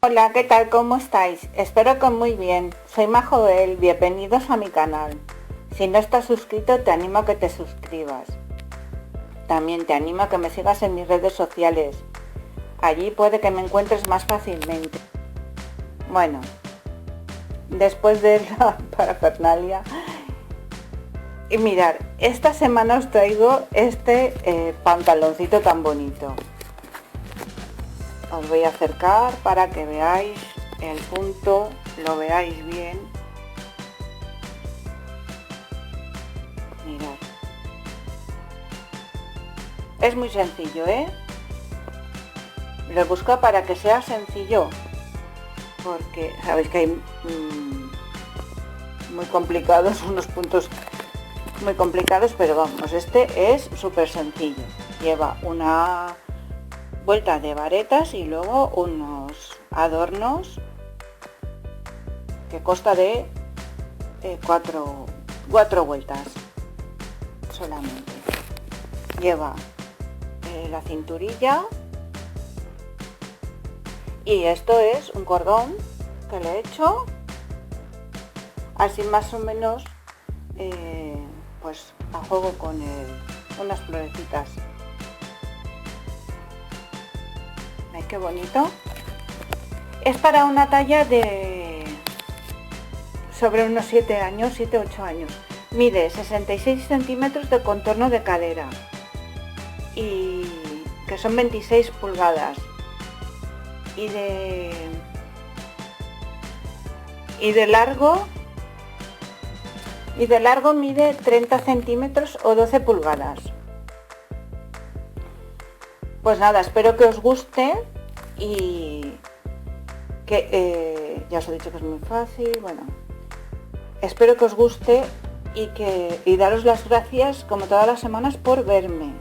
Hola, ¿qué tal? ¿Cómo estáis? Espero que muy bien. Soy Majoel, bienvenidos a mi canal. Si no estás suscrito, te animo a que te suscribas. También te animo a que me sigas en mis redes sociales. Allí puede que me encuentres más fácilmente. Bueno, después de la parafernalia, y mirar, esta semana os traigo este pantaloncito tan bonito. Os voy a acercar para que veáis el punto, lo veáis bien. Mirad. Es muy sencillo, ¿eh? Lo he buscado para que sea sencillo, porque sabéis que hay muy complicados, unos puntos muy complicados, pero vamos, este es súper sencillo. Lleva una vuelta de varetas y luego unos adornos que consta de cuatro vueltas solamente. Lleva la cinturilla y esto es un cordón que le he hecho así más o menos pues a juego con unas florecitas. Ay, qué bonito. Es para una talla de sobre unos 7 años, 7-8 años. Mide 66 centímetros de contorno de cadera y que son 26 pulgadas y de largo mide 30 centímetros o 12 pulgadas. Pues nada, espero que os guste y que ya os he dicho que es muy fácil. Bueno, espero que os guste y daros las gracias como todas las semanas por verme,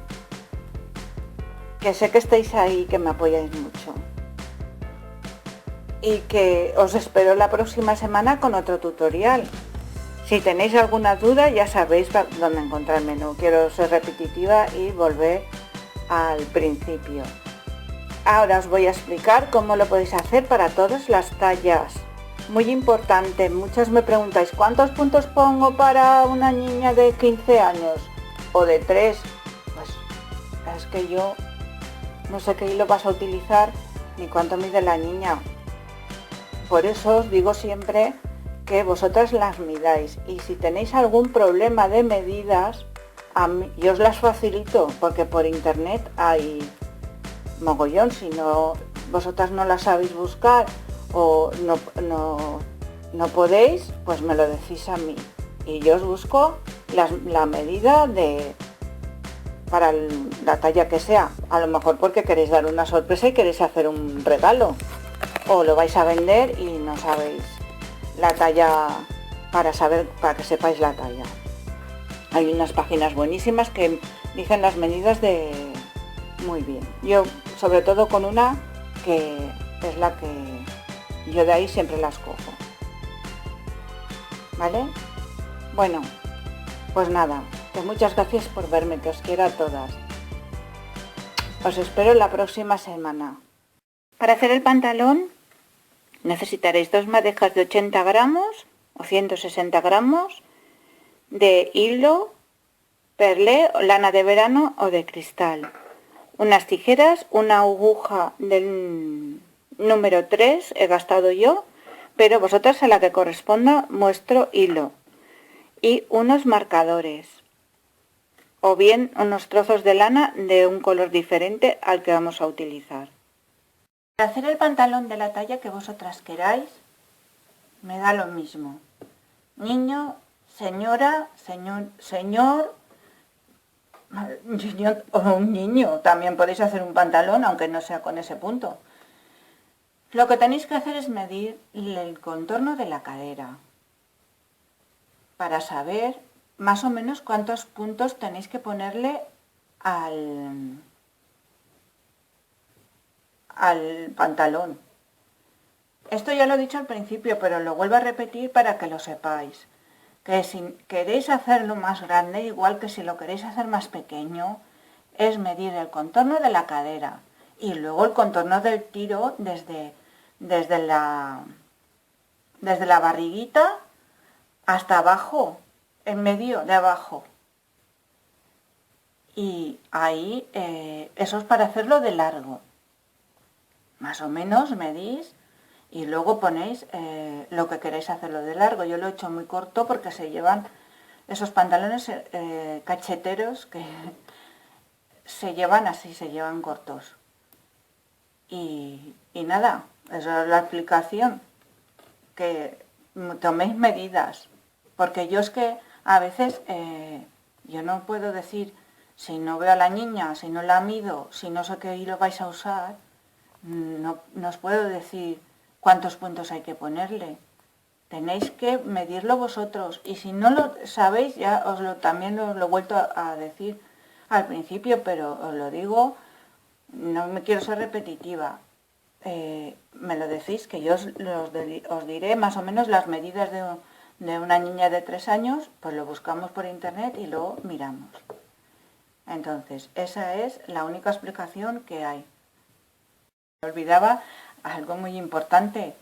que sé que estáis ahí, que me apoyáis mucho y que os espero la próxima semana con otro tutorial. Si tenéis alguna duda ya sabéis dónde encontrarme, no quiero ser repetitiva y volver al principio. Ahora os voy a explicar cómo lo podéis hacer para todas las tallas. Muy importante, muchos me preguntáis ¿cuántos puntos pongo para una niña de 15 años o de 3? Pues es que yo no sé qué hilo vas a utilizar ni cuánto mide la niña. Por eso os digo siempre que vosotras las midáis y si tenéis algún problema de medidas, yo os las facilito porque por internet hay mogollón. Si no, vosotras no las sabéis buscar o no podéis, pues me lo decís a mí y yo os busco la medida para la talla que sea. A lo mejor porque queréis dar una sorpresa y queréis hacer un regalo o lo vais a vender y no sabéis la talla para que sepáis la talla. Hay unas páginas buenísimas que dicen las medidas de muy bien. Yo sobre todo con una que es la que yo de ahí siempre las cojo. ¿Vale? Bueno, pues nada, que muchas gracias por verme, que os quiero a todas. Os espero la próxima semana. Para hacer el pantalón necesitaréis 2 madejas de 80 gramos o 160 gramos de hilo, perlé, lana de verano o de cristal, unas tijeras, una aguja del número 3 he gastado yo, pero vosotras a la que corresponda vuestro hilo, y unos marcadores o bien unos trozos de lana de un color diferente al que vamos a utilizar. Para hacer el pantalón de la talla que vosotras queráis, me da lo mismo. Niño, señora, señor o un niño. También podéis hacer un pantalón, aunque no sea con ese punto. Lo que tenéis que hacer es medir el contorno de la cadera para saber más o menos cuántos puntos tenéis que ponerle al pantalón. Esto ya lo he dicho al principio, pero lo vuelvo a repetir para que lo sepáis. Que si queréis hacerlo más grande, igual que si lo queréis hacer más pequeño, es medir el contorno de la cadera y luego el contorno del tiro desde desde la barriguita hasta abajo, en medio de abajo. Y ahí, eso es para hacerlo de largo. Más o menos medís y luego ponéis lo que queréis hacerlo de largo. Yo lo he hecho muy corto porque se llevan esos pantalones cacheteros que se llevan así, se llevan cortos. Y nada, esa es la explicación, que toméis medidas, porque yo es que a veces yo no puedo decir, si no veo a la niña, si no la mido, si no sé qué hilo vais a usar, no os puedo decir cuántos puntos hay que ponerle. Tenéis que medirlo vosotros, y si no lo sabéis, ya también os lo he vuelto a decir al principio, pero os lo digo, no me quiero ser repetitiva. Me lo decís, que yo os diré más o menos las medidas de una niña de 3 años, pues lo buscamos por internet y luego miramos. Entonces, esa es la única explicación que hay. Me olvidaba algo muy importante,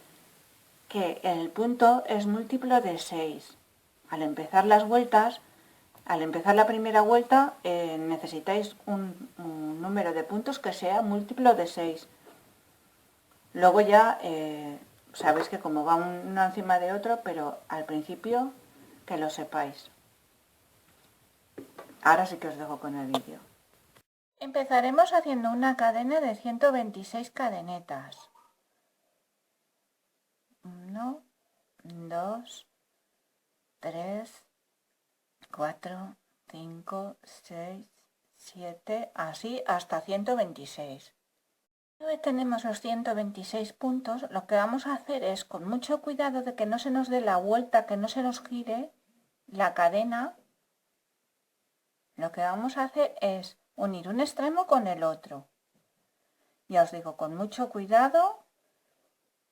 que el punto es múltiplo de 6. Al empezar las vueltas, al empezar la primera vuelta, necesitáis un número de puntos que sea múltiplo de 6. Luego ya sabéis que como va uno encima de otro, pero al principio que lo sepáis. Ahora sí que os dejo con el vídeo. Empezaremos haciendo una cadena de 126 cadenetas. 1, 2, 3, 4, 5, 6, 7, así hasta 126. Una vez tenemos los 126 puntos, lo que vamos a hacer es, con mucho cuidado de que no se nos dé la vuelta, que no se nos gire la cadena, lo que vamos a hacer es unir un extremo con el otro. Ya os digo, con mucho cuidado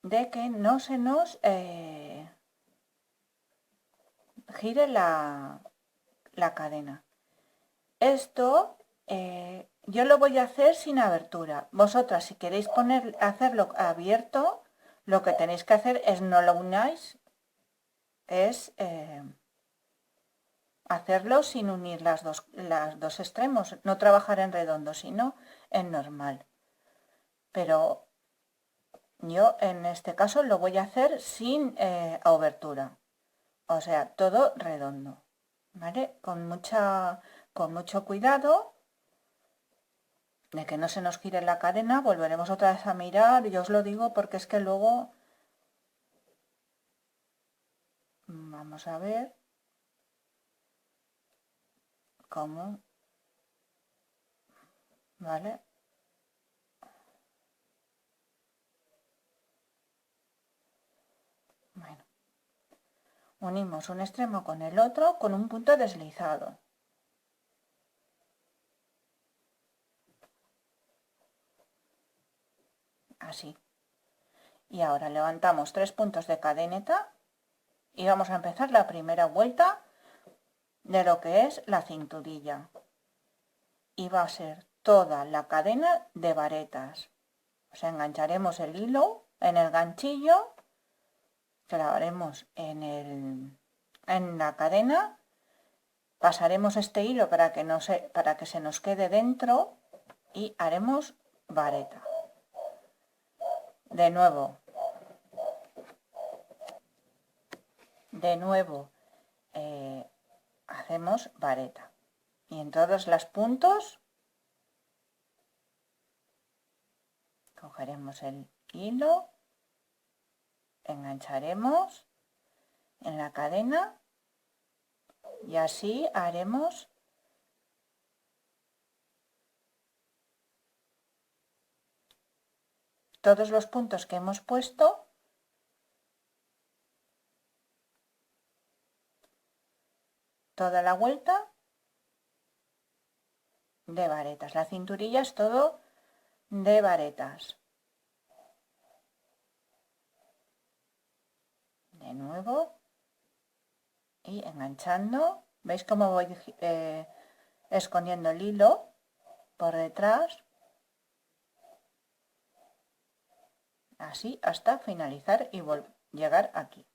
de que no se nos gire la cadena. Esto yo lo voy a hacer sin abertura. Vosotras, si queréis hacerlo abierto, lo que tenéis que hacer es no lo unáis, es hacerlo sin unir los dos extremos, no trabajar en redondo, sino en normal. Pero yo en este caso lo voy a hacer sin abertura, o sea, todo redondo, ¿vale? Con mucho cuidado de que no se nos gire la cadena. Volveremos otra vez a mirar, yo os lo digo porque es que luego vamos a ver cómo, ¿vale? Bueno, unimos un extremo con el otro con un punto deslizado. Así. Y ahora levantamos 3 puntos de cadeneta y vamos a empezar la primera vuelta de lo que es la cinturilla. Y va a ser toda la cadena de varetas. O sea, engancharemos el hilo en el ganchillo, clavaremos en la cadena, pasaremos este hilo para que se nos quede dentro y haremos vareta. De nuevo hacemos vareta. Y en todos los puntos cogeremos el hilo, engancharemos en la cadena y así haremos todos los puntos que hemos puesto, toda la vuelta de varetas. La cinturilla es todo de varetas. De nuevo y enganchando. ¿Veis cómo voy escondiendo el hilo por detrás? así hasta finalizar y llegar aquí.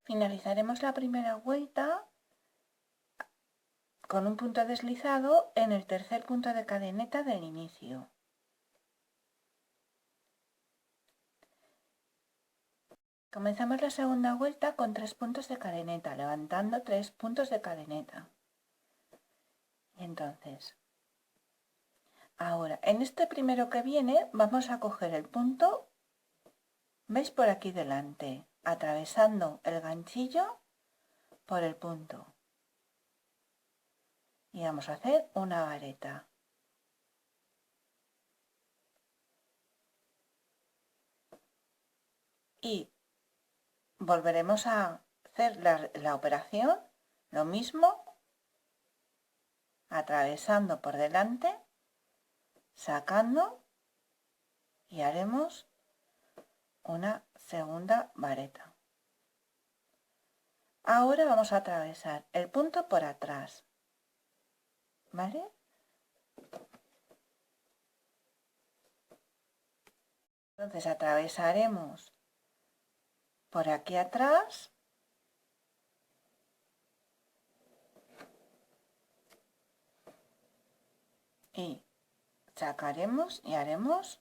Finalizaremos la primera vuelta con un punto deslizado en el tercer punto de cadeneta del inicio. Comenzamos la segunda vuelta con 3 puntos de cadeneta, levantando 3 puntos de cadeneta. Y entonces, ahora, en este primero que viene, vamos a coger el punto, ¿veis? Por aquí delante, atravesando el ganchillo por el punto. Y vamos a hacer una vareta. Y volveremos a hacer la operación, lo mismo, atravesando por delante, sacando y haremos una segunda vareta. Ahora vamos a atravesar el punto por atrás, ¿vale? Entonces atravesaremos por aquí atrás y sacaremos y haremos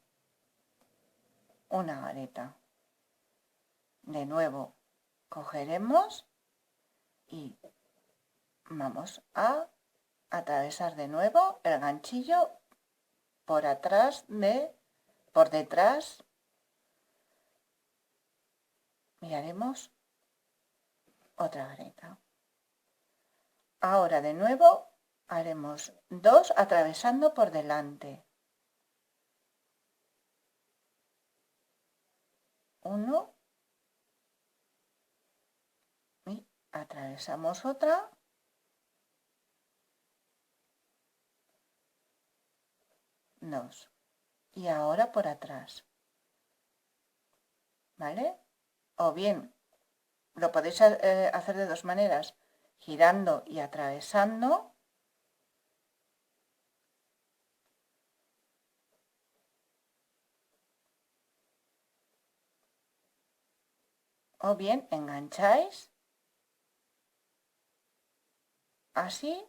una vareta. De nuevo cogeremos y vamos a atravesar de nuevo el ganchillo por atrás por detrás y haremos otra vareta. Ahora de nuevo haremos 2 atravesando por delante. 1 y atravesamos otra. 2 y ahora por atrás, ¿vale? O bien lo podéis hacer de 2 maneras, girando y atravesando, o bien engancháis así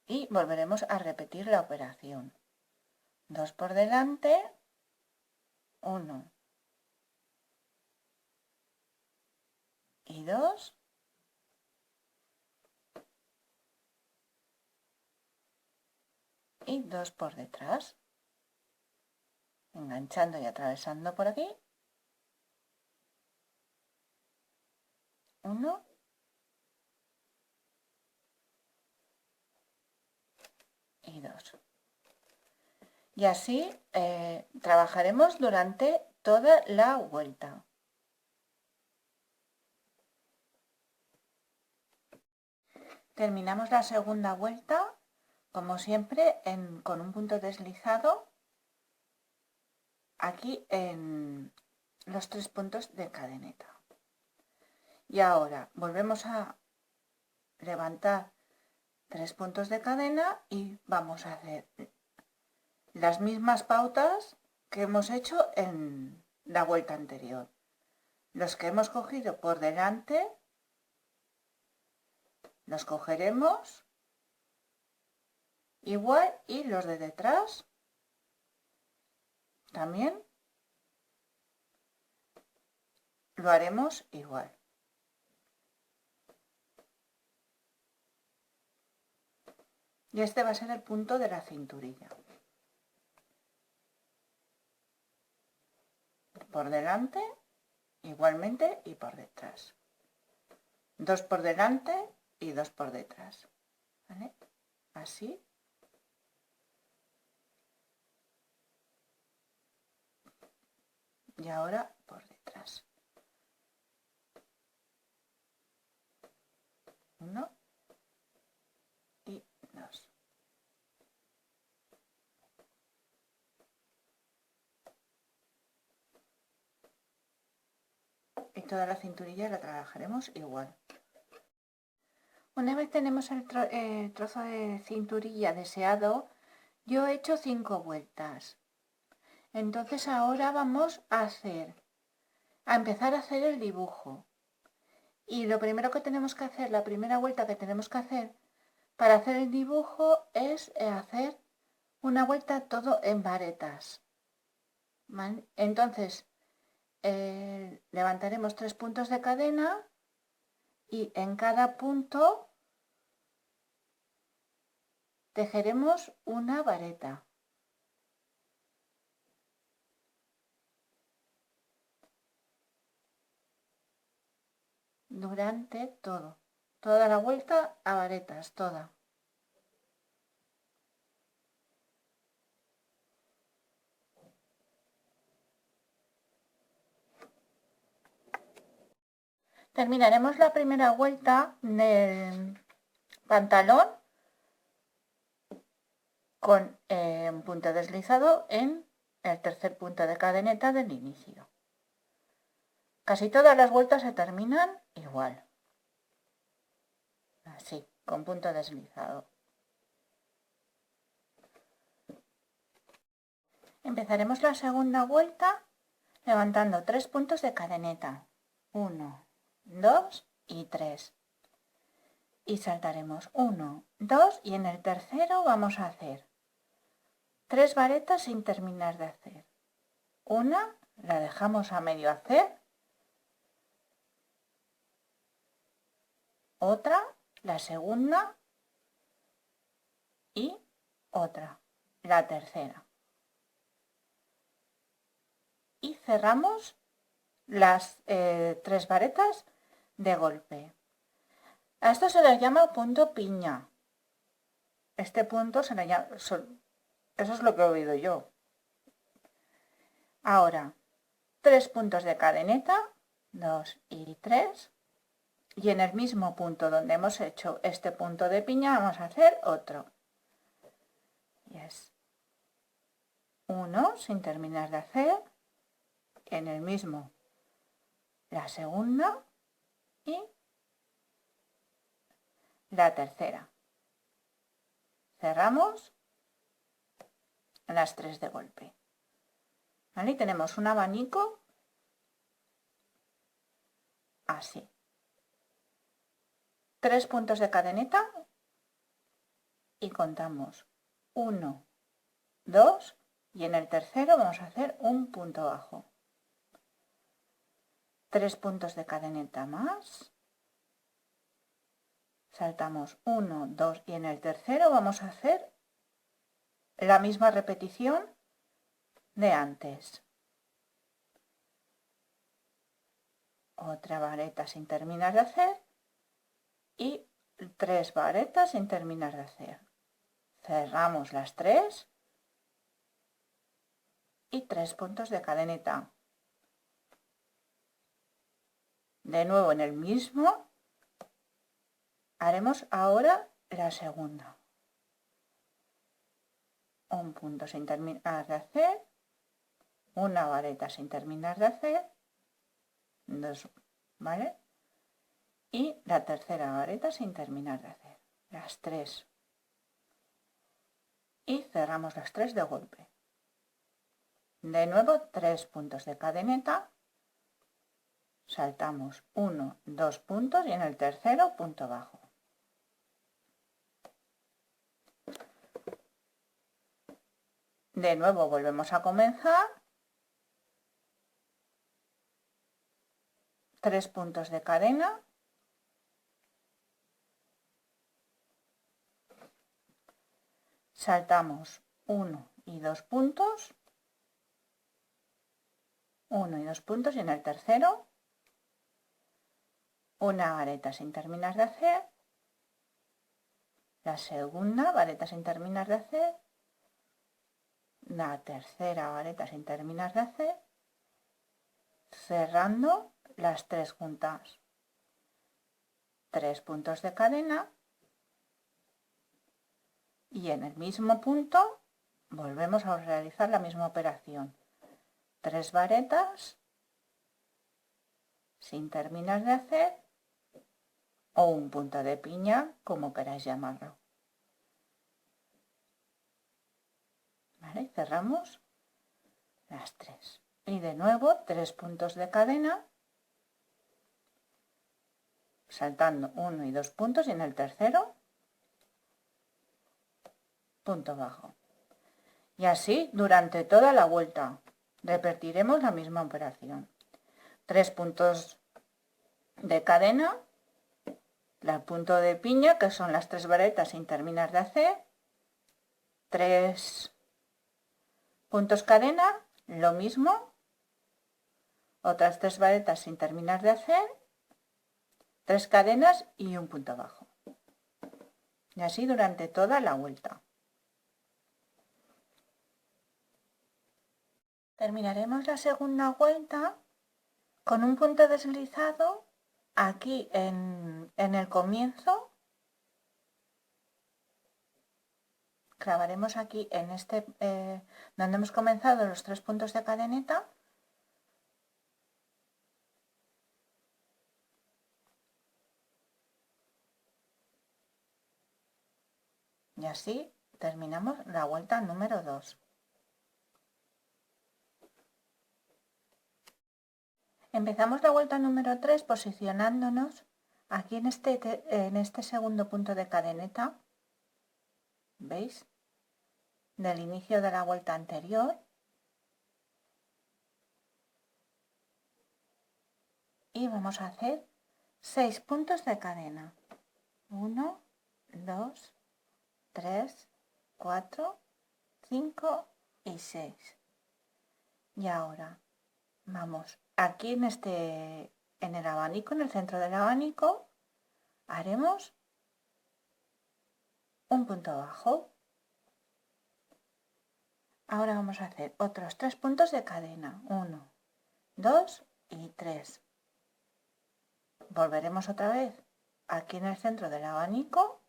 y volveremos a repetir la operación. 2 por delante, 1 y 2 y 2 por detrás, enganchando y atravesando por aquí, 1 y 2. Y así trabajaremos durante toda la vuelta. Terminamos la segunda vuelta, como siempre, con un punto deslizado aquí en los 3 puntos de cadeneta. Y ahora volvemos a levantar 3 puntos de cadena y vamos a hacer las mismas pautas que hemos hecho en la vuelta anterior. Los que hemos cogido por delante los cogeremos igual y los de detrás también lo haremos igual. Y este va a ser el punto de la cinturilla. Por delante igualmente y por detrás. 2 por delante y 2 por detrás, ¿vale? Así. Y ahora por detrás. 1 y 2. Y toda la cinturilla la trabajaremos igual. Una vez tenemos el trozo de cinturilla deseado, yo he hecho 5 vueltas. Entonces ahora vamos a empezar a hacer el dibujo. Y lo primero que tenemos que hacer, la primera vuelta que tenemos que hacer para hacer el dibujo es hacer una vuelta todo en varetas. ¿Vale? Entonces levantaremos 3 puntos de cadena y en cada punto tejeremos una vareta. Durante toda la vuelta a varetas, toda. Terminaremos la primera vuelta del pantalón con un punto deslizado en el tercer punto de cadeneta del inicio. Casi todas las vueltas se terminan igual, así, con punto deslizado. Empezaremos la segunda vuelta levantando 3 puntos de cadeneta, 1, 2 y 3. Y saltaremos 1, 2 y en el tercero vamos a hacer 3 varetas sin terminar de hacer. Una la dejamos a medio hacer, otra, la segunda y otra, la tercera. Y cerramos las 3 varetas de golpe. A esto se le llama punto piña. Este punto se le llama, eso es lo que he oído yo. Ahora, 3 puntos de cadeneta, 2 y 3. Y en el mismo punto donde hemos hecho este punto de piña vamos a hacer otro. Y es 1 sin terminar de hacer. En el mismo la segunda y la tercera. Cerramos las 3 de golpe. ¿Vale? Y tenemos un abanico así. 3 puntos de cadeneta y contamos 1, 2 y en el tercero vamos a hacer un punto bajo. 3 puntos de cadeneta más. Saltamos 1, 2 y en el tercero vamos a hacer la misma repetición de antes. Otra vareta sin terminar de hacer y 3 varetas sin terminar de hacer. Cerramos las 3 y 3 puntos de cadeneta. De nuevo en el mismo haremos ahora la segunda. Un punto sin terminar de hacer, una vareta sin terminar de hacer, 2, ¿vale? Y la tercera vareta sin terminar de hacer, las 3. Y cerramos las 3 de golpe. De nuevo 3 puntos de cadeneta, saltamos 1, 2 puntos y en el tercero punto bajo. De nuevo volvemos a comenzar, 3 puntos de cadena, saltamos 1 y 2 puntos, 1 y 2 puntos y en el tercero una vareta sin terminar de hacer, la segunda vareta sin terminar de hacer, la tercera vareta sin terminar de hacer, cerrando las 3 juntas, 3 puntos de cadena y en el mismo punto volvemos a realizar la misma operación, 3 varetas sin terminar de hacer o un punto de piña, como queráis llamarlo. ¿Vale? Cerramos las 3 y de nuevo 3 puntos de cadena, saltando 1 y 2 puntos, y en el tercero punto bajo, y así durante toda la vuelta repetiremos la misma operación. 3 puntos de cadena, el punto de piña, que son las 3 varetas sin terminar de hacer, 3 puntos cadena, lo mismo, otras 3 varetas sin terminar de hacer, 3 cadenas y un punto bajo, y así durante toda la vuelta. Terminaremos la segunda vuelta con un punto deslizado aquí en el comienzo. Clavaremos aquí en este donde hemos comenzado los 3 puntos de cadeneta, y así terminamos la vuelta número 2. Empezamos la vuelta número 3 posicionándonos aquí en este segundo punto de cadeneta, ¿veis? Del inicio de la vuelta anterior, y vamos a hacer 6 puntos de cadena. 1, 2, 3, 4, 5 y 6. Y ahora vamos aquí en el abanico, en el centro del abanico, haremos un punto bajo. Ahora vamos a hacer otros 3 puntos de cadena. 1, 2 y 3. Volveremos otra vez aquí en el centro del abanico,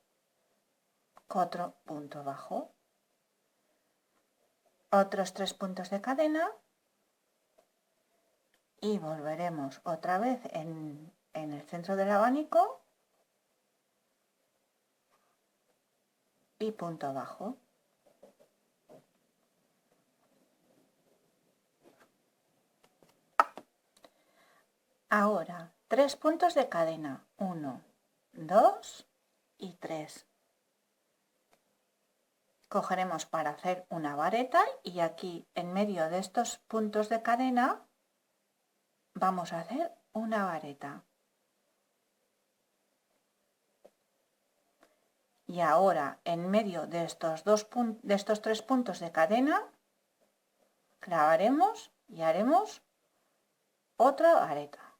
otro punto bajo, otros 3 puntos de cadena, y volveremos otra vez en el centro del abanico y punto bajo. Ahora 3 puntos de cadena, 1, 2 y 3. Cogeremos para hacer una vareta, y aquí en medio de estos puntos de cadena vamos a hacer una vareta. Y ahora en medio de estos 3 puntos de cadena clavaremos y haremos otra vareta.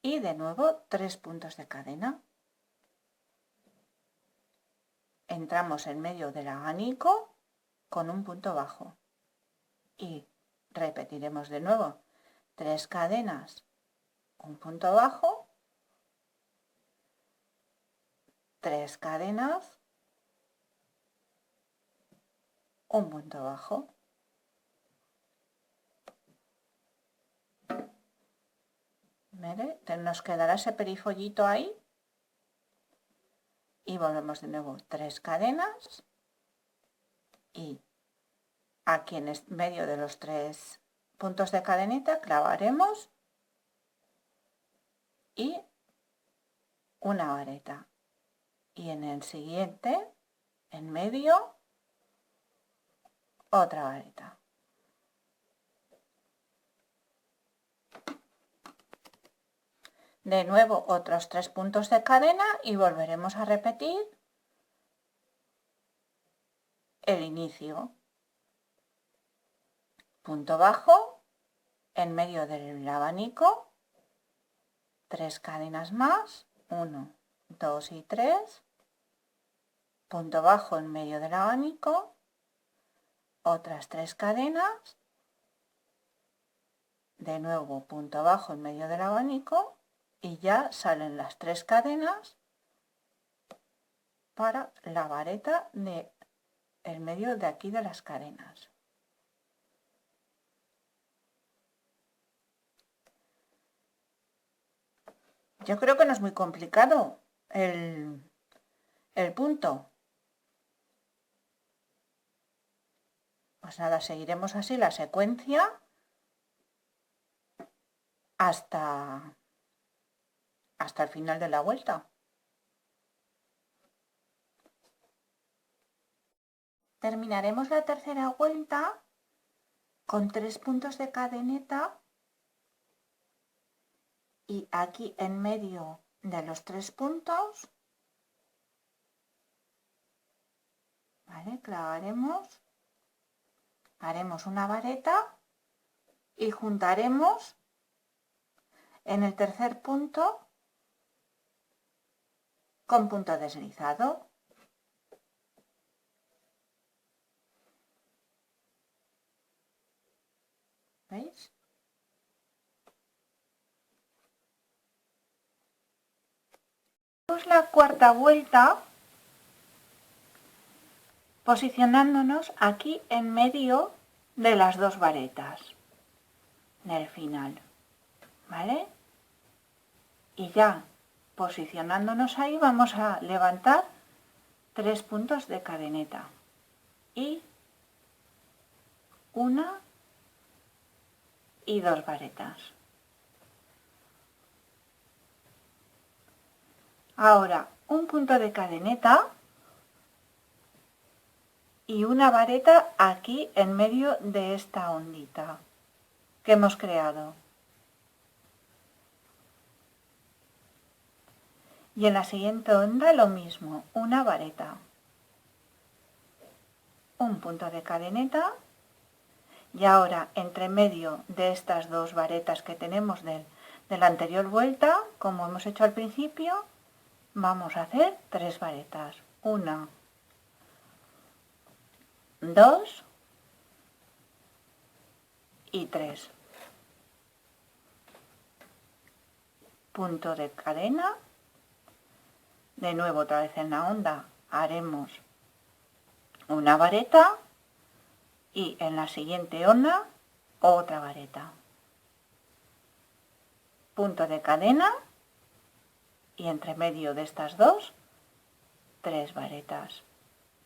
Y de nuevo 3 puntos de cadena. Entramos en medio del abanico con un punto bajo y repetiremos de nuevo 3 cadenas, un punto bajo, 3 cadenas, un punto bajo. ¿Vale? Nos quedará ese perifollito ahí, y volvemos de nuevo 3 cadenas, y aquí en medio de los 3 puntos de cadeneta clavaremos y una vareta, y en el siguiente en medio otra vareta. De nuevo otros 3 puntos de cadena y volveremos a repetir el inicio. Punto bajo en medio del abanico, 3 cadenas más, 1, 2 y 3, punto bajo en medio del abanico, otras 3 cadenas, de nuevo punto bajo en medio del abanico, y ya salen las 3 cadenas para la vareta de el medio de aquí de las cadenas. Yo creo que no es muy complicado el punto. Pues nada, seguiremos así la secuencia hasta el final de la vuelta. Terminaremos la tercera vuelta con 3 puntos de cadeneta y aquí en medio de los 3 puntos, ¿vale? Clavaremos, haremos una vareta y juntaremos en el tercer punto con punto deslizado. ¿Veis? La cuarta vuelta posicionándonos aquí en medio de las dos varetas del final, ¿vale? Y ya posicionándonos ahí vamos a levantar 3 puntos de cadeneta y 1 y 2 varetas. Ahora un punto de cadeneta y una vareta aquí en medio de esta ondita que hemos creado. Y en la siguiente onda lo mismo, una vareta, un punto de cadeneta y ahora entre medio de estas dos varetas que tenemos de la anterior vuelta, como hemos hecho al principio, vamos a hacer 3 varetas, 1, 2 y 3. Punto de cadena, de nuevo otra vez en la onda haremos una vareta y en la siguiente onda otra vareta, punto de cadena y entre medio de estas dos 3 varetas,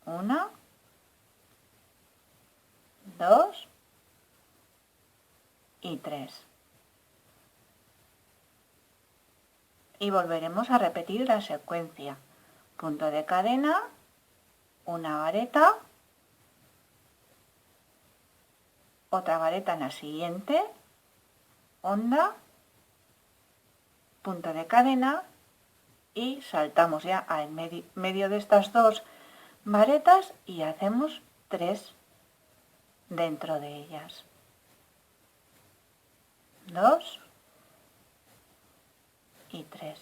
1, 2 y 3. Y volveremos a repetir la secuencia, punto de cadena, una vareta, otra vareta en la siguiente onda, punto de cadena y saltamos ya en medio de estas dos varetas y hacemos 3 dentro de ellas, 2 y 3.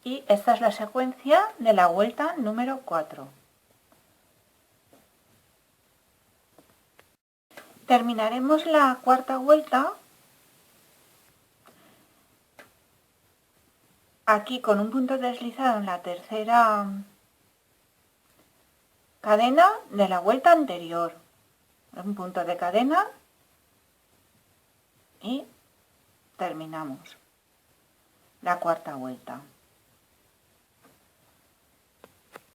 Y esta es la secuencia de la vuelta número 4. Terminaremos la cuarta vuelta aquí con un punto deslizado en la tercera cadena de la vuelta anterior, un punto de cadena y terminamos la cuarta vuelta.